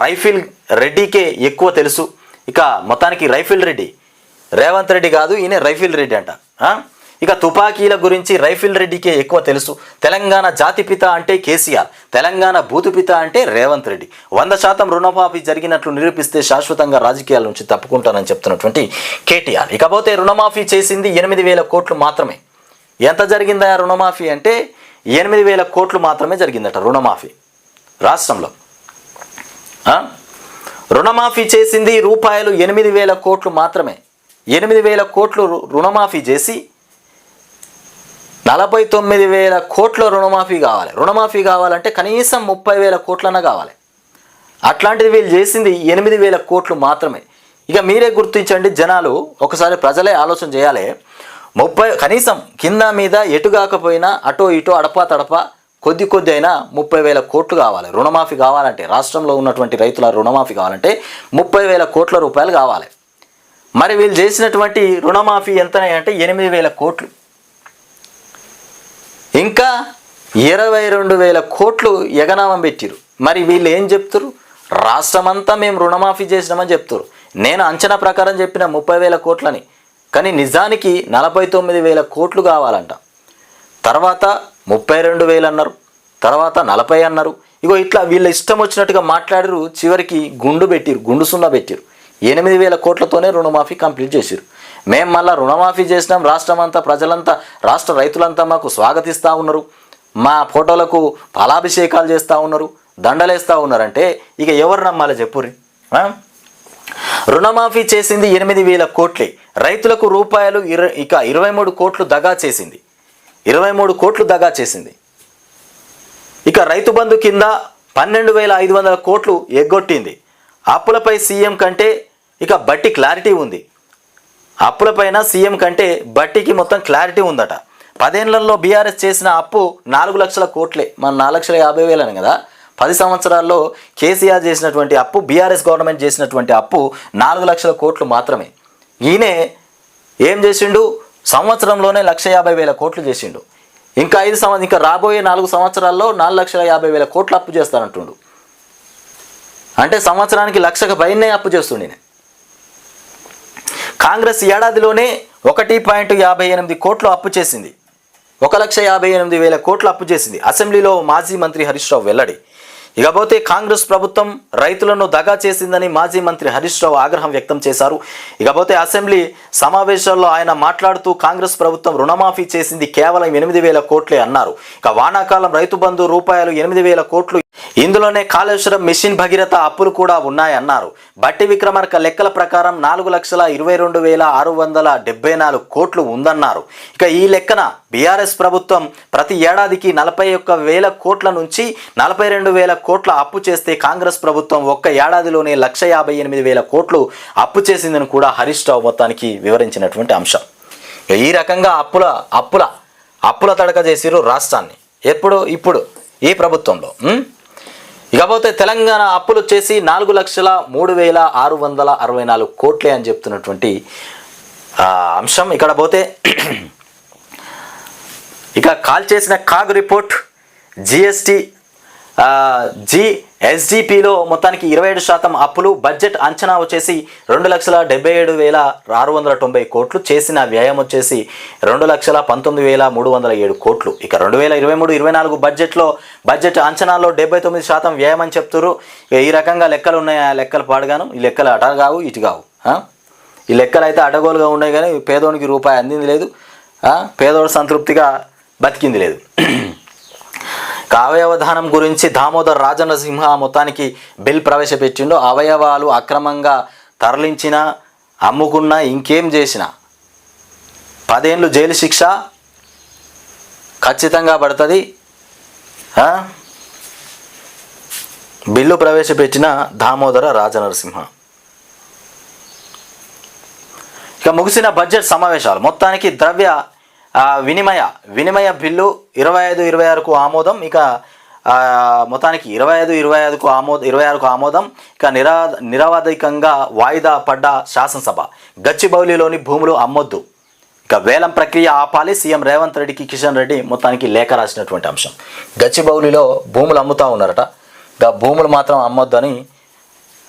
రైఫిల్ రెడ్డికే ఎక్కువ తెలుసు. ఇక మొత్తానికి రైఫిల్ రెడ్డి, రేవంత్ రెడ్డి కాదు, ఈయన రైఫిల్ రెడ్డి అంట. ఇక తుపాకీల గురించి రైఫిల్ రెడ్డికే ఎక్కువ తెలుసు. తెలంగాణ జాతిపిత అంటే కేసీఆర్, తెలంగాణ భూతుపిత అంటే రేవంత్ రెడ్డి. 100% రుణమాఫీ జరిగినట్లు నిరూపిస్తే శాశ్వతంగా రాజకీయాల నుంచి తప్పుకుంటానని చెప్తున్నటువంటి కేటీఆర్. ఇకపోతే రుణమాఫీ చేసింది 8,000 కోట్లు మాత్రమే. ఎంత జరిగిందా రుణమాఫీ అంటే 8,000 కోట్లు మాత్రమే జరిగిందట రుణమాఫీ రాష్ట్రంలో. రుణమాఫీ చేసింది రూపాయలు 8,000 కోట్లు మాత్రమే. 8,000 కోట్లు రుణమాఫీ చేసి 49,000 కోట్ల రుణమాఫీ కావాలి. రుణమాఫీ కావాలంటే కనీసం 30,000 కోట్లన్నా కావాలి. అట్లాంటిది వీళ్ళు చేసింది 8,000 కోట్లు మాత్రమే. ఇక మీరే గుర్తించండి జనాలు, ఒకసారి ప్రజలే ఆలోచన చేయాలి. కనీసం కింద మీద ఎటు కాకపోయినా అటో ఇటో అడపా తడపా కొద్ది అయినా 30,000 కోట్లు కావాలి. రుణమాఫీ కావాలంటే, రాష్ట్రంలో ఉన్నటువంటి రైతుల రుణమాఫీ కావాలంటే 30,000 కోట్ల రూపాయలు కావాలి. మరి వీళ్ళు చేసినటువంటి రుణమాఫీ ఎంత అంటే 8,000 కోట్లు. ఇంకా 22,000 కోట్లు ఎగనామం పెట్టిరు. మరి వీళ్ళు ఏం చెప్తారు? రాష్ట్రమంతా మేము రుణమాఫీ చేసినామని చెప్తారు. నేను అంచనా ప్రకారం చెప్పిన 30,000 కోట్లని, కానీ నిజానికి 49,000 కోట్లు కావాలంట. తర్వాత 32,000 అన్నారు, తర్వాత 40 అన్నారు. ఇగో ఇట్లా వీళ్ళ ఇష్టం వచ్చినట్టుగా మాట్లాడారు. చివరికి గుండు సున్నా పెట్టిరు. 8,000 కోట్లతోనే రుణమాఫీ కంప్లీట్ చేసిరు. మేము మళ్ళీ రుణమాఫీ చేసినాం, రాష్ట్రమంతా ప్రజలంతా, రాష్ట్ర రైతులంతా మాకు స్వాగతిస్తూ ఉన్నారు, మా ఫోటోలకు ఫలాభిషేకాలు చేస్తూ ఉన్నారు, దండలేస్తూ ఉన్నారంటే ఇక ఎవరు నమ్మాలి చెప్పుర్రి? రుణమాఫీ చేసింది 8,000 కోట్లే. రైతులకు రూపాయలు ఇక 23 కోట్లు దగా చేసింది. 23 కోట్లు దగా చేసింది. ఇక రైతు బంధు కింద 12,500 కోట్లు ఎగ్గొట్టింది. అప్పులపై సీఎం కంటే ఇక బట్టి క్లారిటీ ఉంది. అప్పులపైన సీఎం కంటే బట్టికి మొత్తం క్లారిటీ ఉందట. 10 ఏళ్లలో బీఆర్ఎస్ చేసిన అప్పు 4 లక్షల కోట్లే. మన 4,50,000 అని కదా. 10 సంవత్సరాల్లో కేసీఆర్ చేసినటువంటి అప్పు, బీఆర్ఎస్ గవర్నమెంట్ చేసినటువంటి అప్పు 4 లక్షల కోట్లు మాత్రమే. ఈయనే ఏం చేసిండు? సంవత్సరంలోనే 1,50,000 కోట్లు చేసిండు. ఇంకా 5 సంవత్సరాలు, ఇంకా రాబోయే 4 సంవత్సరాల్లో 4,50,000 కోట్లు అప్పు చేస్తానంటుండు. అంటే సంవత్సరానికి 1,00,000కు పైనే అప్పు చేస్తుండే. కాంగ్రెస్ ఏడాదిలోనే 1.58 కోట్లు అప్పు చేసింది. 1,58,000 కోట్ల అప్పు చేసింది. అసెంబ్లీలో మాజీ మంత్రి హరీష్ రావు వెల్లడి. ఇకపోతే కాంగ్రెస్ ప్రభుత్వం రైతులను దగా చేసిందని మాజీ మంత్రి హరీష్ రావు ఆగ్రహం వ్యక్తం చేశారు. ఇకపోతే అసెంబ్లీ సమావేశాల్లో ఆయన మాట్లాడుతూ కాంగ్రెస్ ప్రభుత్వం రుణమాఫీ చేసింది కేవలం 8,000 కోట్లే అన్నారు. ఇక వానాకాలం రైతు బంధు రూపాయలు 8,000 కోట్లు, ఇందులోనే కాళేశ్వరం, మిషన్ భగీరథ అప్పులు కూడా ఉన్నాయన్నారు. బట్టి విక్రమార్క లెక్కల ప్రకారం 4,22,674 కోట్లు ఉందన్నారు. ఇక ఈ లెక్కన బీఆర్ఎస్ ప్రభుత్వం ప్రతి ఏడాదికి 41,000 కోట్ల నుంచి 42,000 కోట్ల అప్పు చేస్తే కాంగ్రెస్ ప్రభుత్వం ఒక్క ఏడాదిలోనే 1,58,000 కోట్లు అప్పు చేసిందని కూడా హరీష్ రావు మొత్తానికి వివరించినటువంటి అంశం. ఈ రకంగా అప్పుల తడక చేసిరు రాష్ట్రాన్ని. ఇప్పుడు ఈ ప్రభుత్వంలో. ఇకపోతే తెలంగాణ అప్పులు చేసి 4,03,664 కోట్లే అని చెప్తున్నటువంటి అంశం. ఇక్కడ పోతే ఇక కాల్ చేసిన కాగ్ రిపోర్ట్ జిఎస్డిపిలో మొత్తానికి 27% అప్పులు. బడ్జెట్ అంచనా వచ్చేసి 2,77,690 కోట్లు. చేసిన వ్యయం వచ్చేసి 2,19,307 కోట్లు. ఇక 2023-24 బడ్జెట్ అంచనాలో 79% వ్యయం అని చెప్తారు. ఈ రకంగా లెక్కలు ఉన్నాయి. ఆ లెక్కలు పాడుగాను. ఈ లెక్కలు అట కావు, ఇటు కావు. ఈ లెక్కలు అయితే అడగోలుగా ఉన్నాయి, కానీ పేదోనికి రూపాయి అందింది లేదు, పేదోడు సంతృప్తిగా బతికింది లేదు. అవయవ దానం గురించి దామోదర్ రాజనరసింహ మొత్తానికి బిల్ ప్రవేశపెట్టిండు. అవయవాలు అక్రమంగా తరలించినా, అమ్ముకున్నా, ఇంకేం చేసినా 10 ఏళ్ళు జైలు శిక్ష ఖచ్చితంగా పడుతుంది. బిల్లు ప్రవేశపెట్టిన దామోదర రాజనరసింహ. ఇక ముగిసిన బడ్జెట్ సమావేశాలు మొత్తానికి ద్రవ్య వినిమయ బిల్లు 25-26కు ఆమోదం. ఇక మొత్తానికి 25-26కు ఆమోదం. ఇక నిరవధికంగా వాయిదా పడ్డ శాసనసభ. గచ్చిబౌలిలోని భూములు అమ్మొద్దు, ఇక వేలం ప్రక్రియ ఆపాలి. సీఎం రేవంత్ రెడ్డికి కిషన్ రెడ్డి మొత్తానికి లేఖ రాసినటువంటి అంశం. గచ్చిబౌలిలో భూములు అమ్ముతూ ఉన్నారట, ఇక భూములు మాత్రం అమ్మొద్దని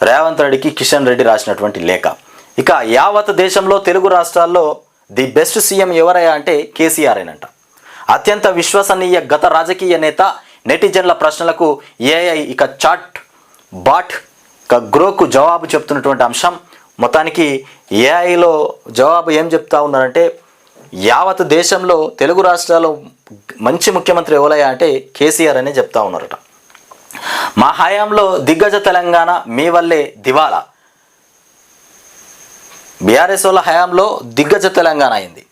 రేవంత్ రెడ్డికి కిషన్ రెడ్డి రాసినటువంటి లేఖ. ఇక యావత్ దేశంలో తెలుగు రాష్ట్రాల్లో ది బెస్ట్ సీఎం ఎవరయ్యా అంటే కేసీఆర్ ఏనంట. అత్యంత విశ్వసనీయ గత రాజకీయ నేత. నెటిజన్ల ప్రశ్నలకు ఏఐ ఇక చాట్ బాట్ ఇక గ్రోకు జవాబు చెప్తున్నటువంటి అంశం. మొత్తానికి ఏఐలో జవాబు ఏం చెప్తా ఉన్నారంటే, యావత్ దేశంలో తెలుగు రాష్ట్రాల్లో మంచి ముఖ్యమంత్రి ఎవరయ్యా అంటే కేసీఆర్ అనే చెప్తా ఉన్నారట. మా హయాంలో దిగ్గజ తెలంగాణ, మీ వల్లే దివాలా. బీఆర్ఎస్ వాళ్ళ హయాంలో దిగ్గజ తెలంగాణ అయింది,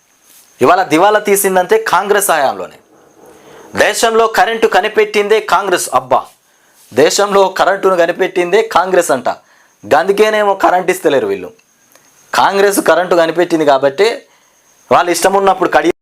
ఇవాళ దివాలా తీసిందంటే కాంగ్రెస్ హయాంలోనే. దేశంలో కరెంటు కనిపెట్టిందే కాంగ్రెస్. అబ్బా, దేశంలో కరెంటును కనిపెట్టిందే కాంగ్రెస్ అంట. అందుకేనేమో కరెంట్ ఇస్తలేరు వీళ్ళు. కాంగ్రెస్ కరెంటు కనిపెట్టింది కాబట్టి వాళ్ళు ఇష్టం ఉన్నప్పుడు